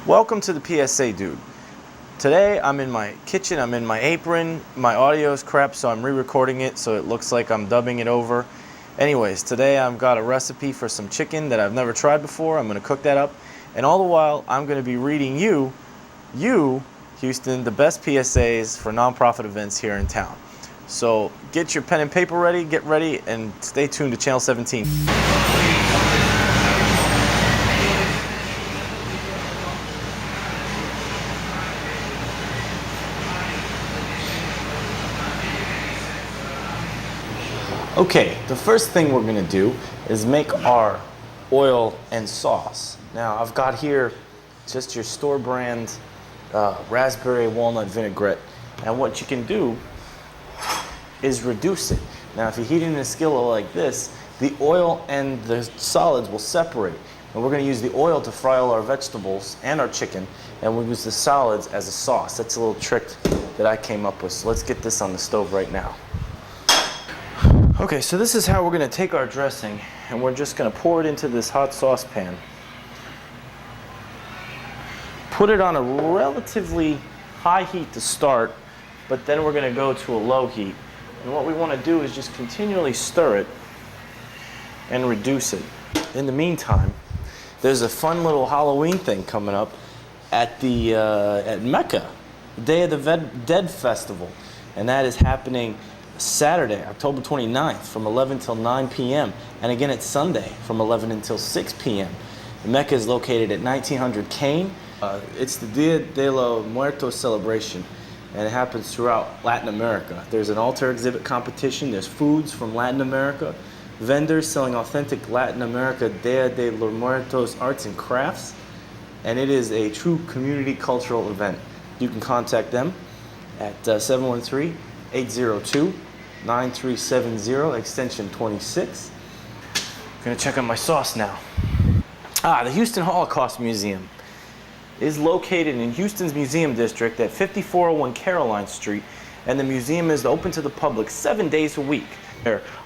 Welcome to the PSA, dude. Today I'm in my kitchen, I'm in my apron, my audio is crap, so I'm re-recording it so it looks like I'm dubbing it over. Anyways, today I've got a recipe for some chicken that I've never tried before. I'm gonna cook that up, and all the while I'm gonna be reading you, Houston, the best PSAs for nonprofit events here in town. So get your pen and paper ready, get ready, and stay tuned to Channel 17. Okay, the first thing we're gonna do is make our oil and sauce. Now I've got here just your store brand raspberry walnut vinaigrette. And what you can do is reduce it. Now if you heat it in a skillet like this, the oil and the solids will separate. And we're gonna use the oil to fry all our vegetables and our chicken, and we'll use the solids as a sauce. That's a little trick that I came up with. So let's get this on the stove right now. Okay, so this is how we're gonna take our dressing, and we're just gonna pour it into this hot saucepan. Put it on a relatively high heat to start, but then we're gonna go to a low heat. And what we wanna do is just continually stir it and reduce it. In the meantime, there's a fun little Halloween thing coming up at the at Mecca, the Day of the Dead Festival, and that is happening Saturday, October 29th from 11 till 9 p.m. and again it's Sunday from 11 until 6 p.m. The Mecca is located at 1900 Kane. It's the Dia de los Muertos celebration, and it happens throughout Latin America. There's an altar exhibit competition, there's foods from Latin America, vendors selling authentic Latin America Dia de los Muertos arts and crafts, and it is a true community cultural event. You can contact them at 713-802-9370, extension 26. I'm gonna check on my sauce now. The Houston Holocaust Museum is located in Houston's Museum District at 5401 Caroline Street, and the museum is open to the public 7 days a week.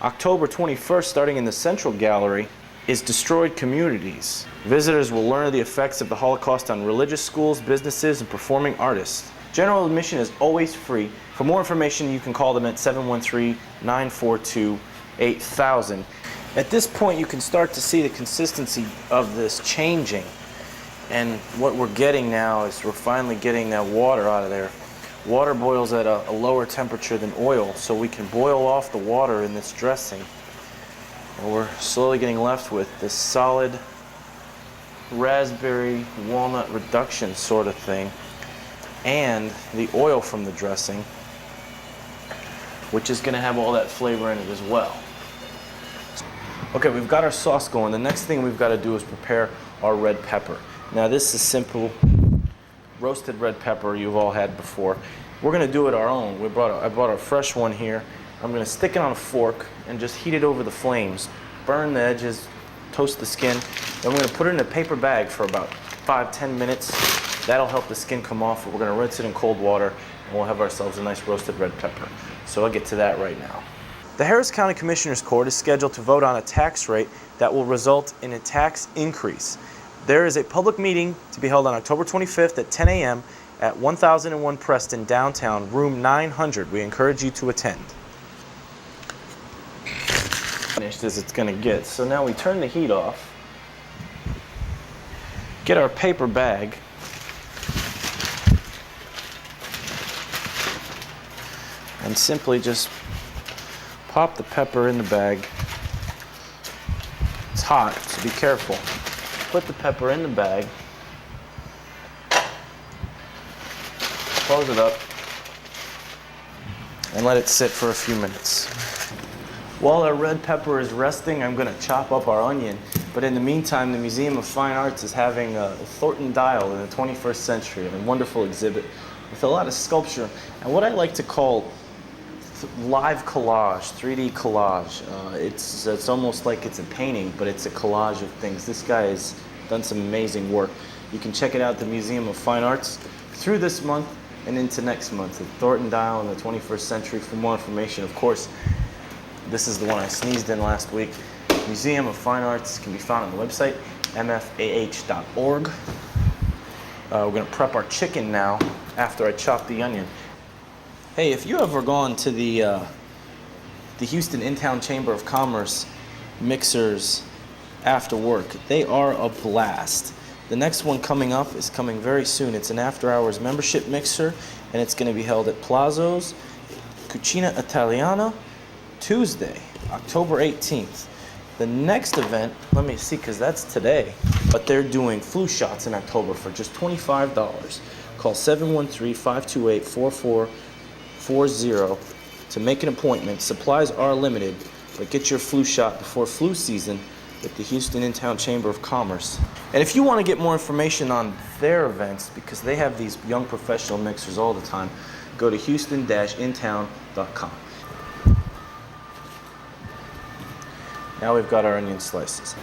October 21st, starting in the Central Gallery, is Destroyed Communities. Visitors will learn the effects of the Holocaust on religious schools, businesses, and performing artists. General admission is always free. For more information, you can call them at 713-942-8000. At this point, you can start to see the consistency of this changing. And what we're getting now is we're finally getting that water out of there. Water boils at a lower temperature than oil, so we can boil off the water in this dressing. And we're slowly getting left with this solid raspberry walnut reduction sort of thing, and the oil from the dressing, which is going to have all that flavor in it as well. Okay, we've got our sauce going. The next thing we've got to do is prepare our red pepper. Now this is simple roasted red pepper you've all had before. We're going to do it our own. I brought a fresh one here. I'm going to stick it on a fork and just heat it over the flames. Burn the edges, toast the skin. Then we're going to put it in a paper bag for about 5-10 minutes. That'll help the skin come off. We're going to rinse it in cold water, and we'll have ourselves a nice roasted red pepper. So I'll get to that right now. The Harris County Commissioners Court is scheduled to vote on a tax rate that will result in a tax increase. There is a public meeting to be held on October 25th at 10 a.m. at 1001 Preston, downtown, room 900. We encourage you to attend. Finished as it's going to get. So now we turn the heat off, get our paper bag, and simply just pop the pepper in the bag. It's hot, so be careful. Put the pepper in the bag, close it up, and let it sit for a few minutes. While our red pepper is resting, I'm going to chop up our onion. But in the meantime, the Museum of Fine Arts is having a Thornton dial in the 21st century, a wonderful exhibit with a lot of sculpture and what I like to call live collage, 3D collage. It's almost like it's a painting, but it's a collage of things. This guy has done some amazing work. You can check it out at the Museum of Fine Arts through this month and into next month. The Thornton dial in the 21st century. For more information, of course, this is the one I sneezed in last week. Museum of Fine Arts can be found on the website, mfah.org. We're gonna prep our chicken now after I chop the onion. Hey, if you ever gone to the Houston In-Town Chamber of Commerce mixers after work, they are a blast. The next one coming up is coming very soon. It's an after-hours membership mixer, and it's going to be held at Plazo's Cucina Italiana, Tuesday, October 18th. The next event, let me see, because that's today, but they're doing flu shots in October for just $25. Call 713-528-4440 to make an appointment. Supplies are limited, but get your flu shot before flu season with the Houston In-Town Chamber of Commerce. And if you want to get more information on their events, because they have these young professional mixers all the time, go to houston-intown.com. Now we've got our onion slices.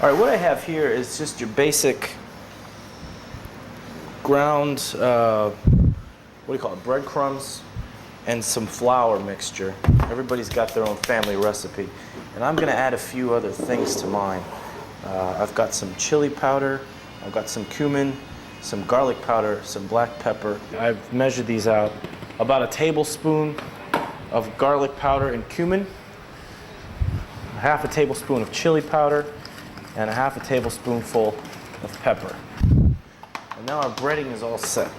All right, what I have here is just your basic ground, what do you call it, breadcrumbs and some flour mixture. Everybody's got their own family recipe. And I'm gonna add a few other things to mine. I've got some chili powder, I've got some cumin, some garlic powder, some black pepper. I've measured these out. About a tablespoon of garlic powder and cumin, half a tablespoon of chili powder, and a half a tablespoonful of pepper. And now our breading is all set.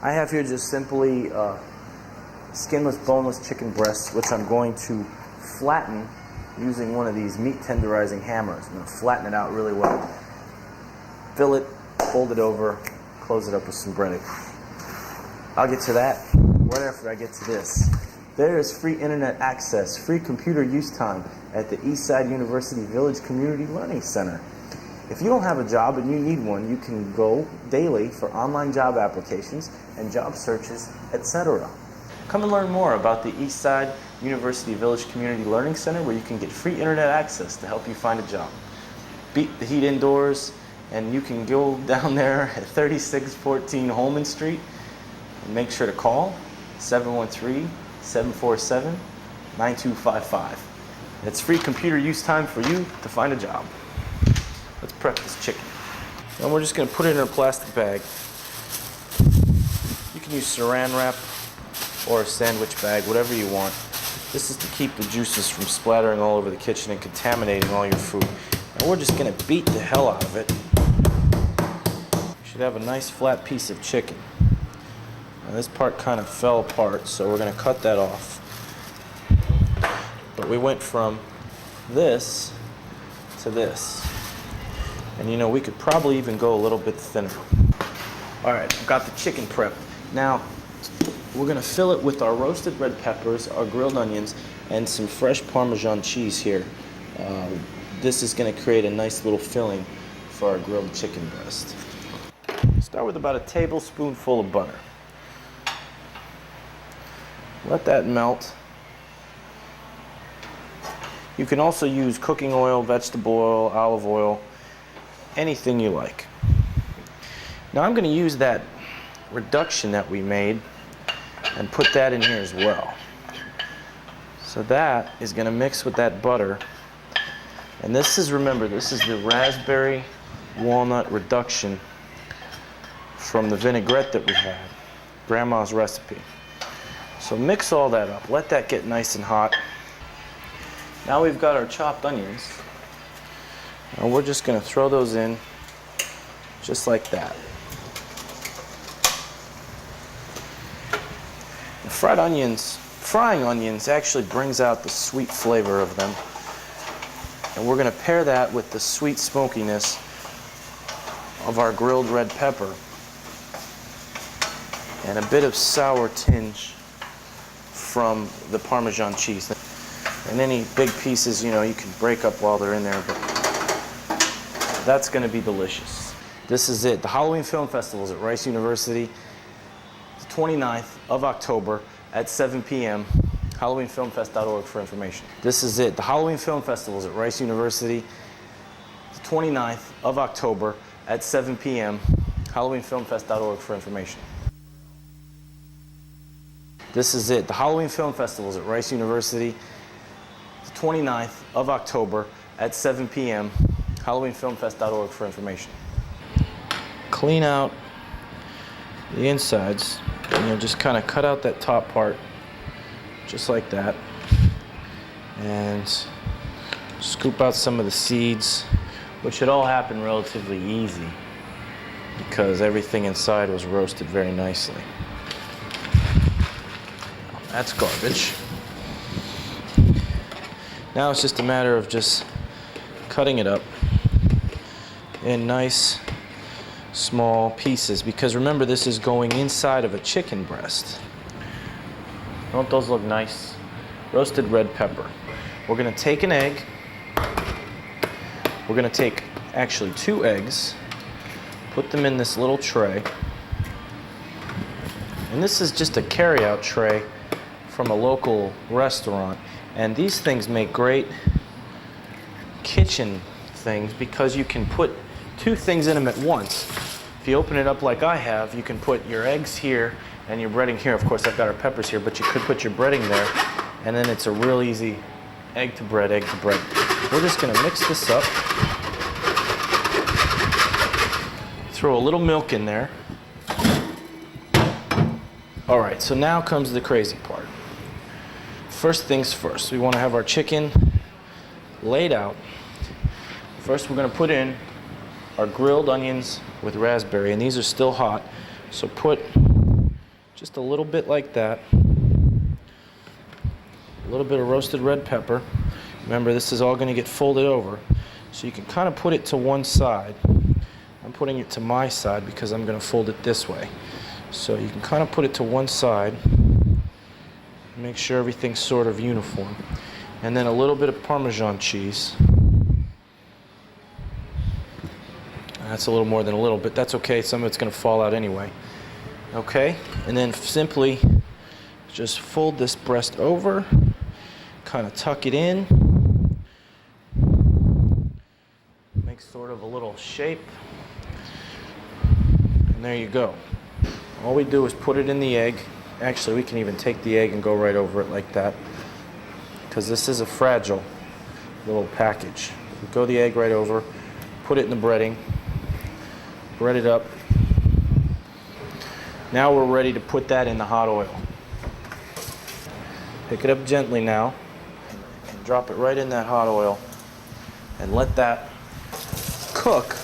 I have here just simply skinless, boneless chicken breasts, which I'm going to flatten using one of these meat tenderizing hammers. I'm going to flatten it out really well. Fill it, fold it over, close it up with some breading. I'll get to that right after I get to this. There is free internet access, free computer use time at the Eastside University Village Community Learning Center. If you don't have a job and you need one, you can go daily for online job applications and job searches, etc. Come and learn more about the Eastside University Village Community Learning Center, where you can get free internet access to help you find a job. Beat the heat indoors, and you can go down there at 3614 Holman Street and make sure to call 713-747-9255. It's free computer use time for you to find a job. Let's prep this chicken. And we're just going to put it in a plastic bag. You can use saran wrap or a sandwich bag, whatever you want. This is to keep the juices from splattering all over the kitchen and contaminating all your food. And we're just going to beat the hell out of it. You should have a nice flat piece of chicken. Now this part kind of fell apart, so we're going to cut that off. But we went from this to this. And you know, we could probably even go a little bit thinner. All right, I've got the chicken prepped. Now, we're gonna fill it with our roasted red peppers, our grilled onions, and some fresh Parmesan cheese here. This is gonna create a nice little filling for our grilled chicken breast. Start with about a tablespoonful of butter. Let that melt. You can also use cooking oil, vegetable oil, olive oil, anything you like. Now I'm gonna use that reduction that we made and put that in here as well. So that is going to mix with that butter. And this is, remember, this is the raspberry walnut reduction from the vinaigrette that we had, Grandma's recipe. So mix all that up, let that get nice and hot. Now we've got our chopped onions, and we're just going to throw those in just like that. Fried onions, frying onions actually brings out the sweet flavor of them. And we're going to pair that with the sweet smokiness of our grilled red pepper and a bit of sour tinge from the Parmesan cheese. And any big pieces, you know, you can break up while they're in there, but that's going to be delicious. This is it. The Halloween Film Festival is at Rice University. 29th of October at 7 p.m. HalloweenFilmFest.org for information. This is it. The Halloween Film Festival is at Rice University. 29th of October at 7 p.m. HalloweenFilmFest.org for information. This is it. The Halloween Film Festival is at Rice University. 29th of October at 7 p.m. HalloweenFilmFest.org for information. Clean out the insides. And you'll just kind of cut out that top part, just like that. And scoop out some of the seeds, which should all happen relatively easy because everything inside was roasted very nicely. That's garbage. Now it's just a matter of just cutting it up in nice small pieces, because remember, this is going inside of a chicken breast. Don't those look nice? Roasted red pepper. We're gonna take an egg. We're gonna take actually 2 eggs, put them in this little tray. And this is just a carry-out tray from a local restaurant. And these things make great kitchen things because you can put 2 things in them at once. If you open it up like I have, you can put your eggs here and your breading here. Of course, I've got our peppers here, but you could put your breading there, and then it's a real easy egg to bread, egg to bread. We're just gonna mix this up. Throw a little milk in there. All right, so now comes the crazy part. First things first, we want to have our chicken laid out. First, we're going to put in our grilled onions with raspberry, and these are still hot, so put just a little bit like that. A little bit of roasted red pepper. Remember, this is all going to get folded over, so you can kind of put it to one side. I'm putting it to my side because I'm going to fold it this way. So you can kind of put it to one side. Make sure everything's sort of uniform. And then a little bit of Parmesan cheese. That's a little more than a little bit. That's okay. Some of it's going to fall out anyway. Okay? And then simply just fold this breast over. Kind of tuck it in. Make sort of a little shape. And there you go. All we do is put it in the egg. Actually, we can even take the egg and go right over it like that, because this is a fragile little package. We go the egg right over, put it in the breading, bread it up. Now we're ready to put that in the hot oil. Pick it up gently now and drop it right in that hot oil and let that cook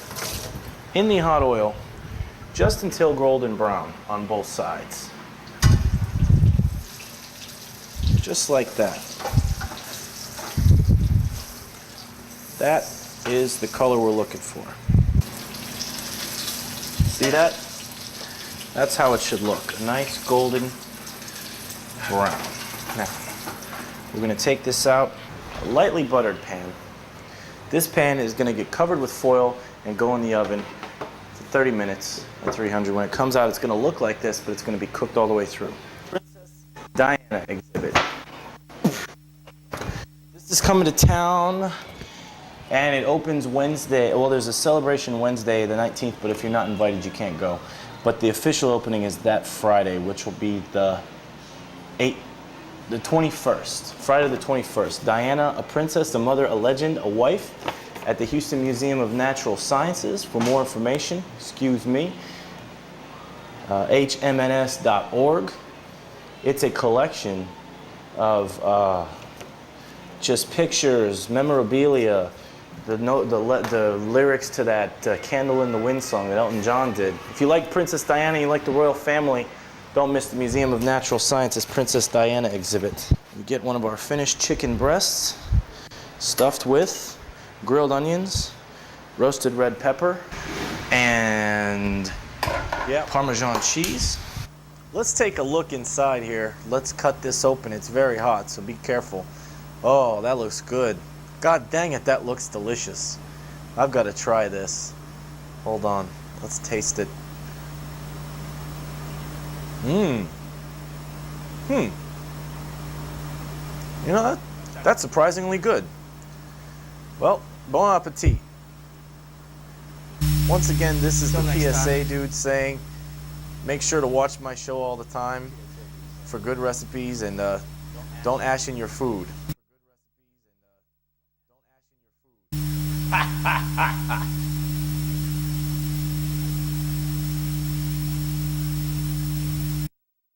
in the hot oil just until golden brown on both sides. Just like that. That is the color we're looking for. See that? That's how it should look. A nice golden brown. Now, we're going to take this out. A lightly buttered pan. This pan is going to get covered with foil and go in the oven for 30 minutes at 300. When it comes out, it's going to look like this, but it's going to be cooked all the way through. Princess Diana exhibit. This is coming to town, and it opens Wednesday. Well, there's a celebration Wednesday, the 19th, but if you're not invited, you can't go. But the official opening is that Friday, which will be the 21st, Friday the 21st. Diana, a princess, a mother, a legend, a wife, at the Houston Museum of Natural Sciences. For more information, excuse me, hmns.org. It's a collection of just pictures, memorabilia, the lyrics to that Candle in the Wind song that Elton John did. If you like Princess Diana, you like the royal family, don't miss the Museum of Natural Sciences Princess Diana exhibit. You get one of our finished chicken breasts, stuffed with grilled onions, roasted red pepper, and Parmesan cheese. Let's take a look inside here. Let's cut this open. It's very hot, so be careful. Oh, that looks good. God dang it, that looks delicious. I've got to try this. Hold on. Let's taste it. You know, that's surprisingly good. Well, bon appetit. Once again, this is the PSA dude saying, make sure to watch my show all the time for good recipes, and don't ash in your food.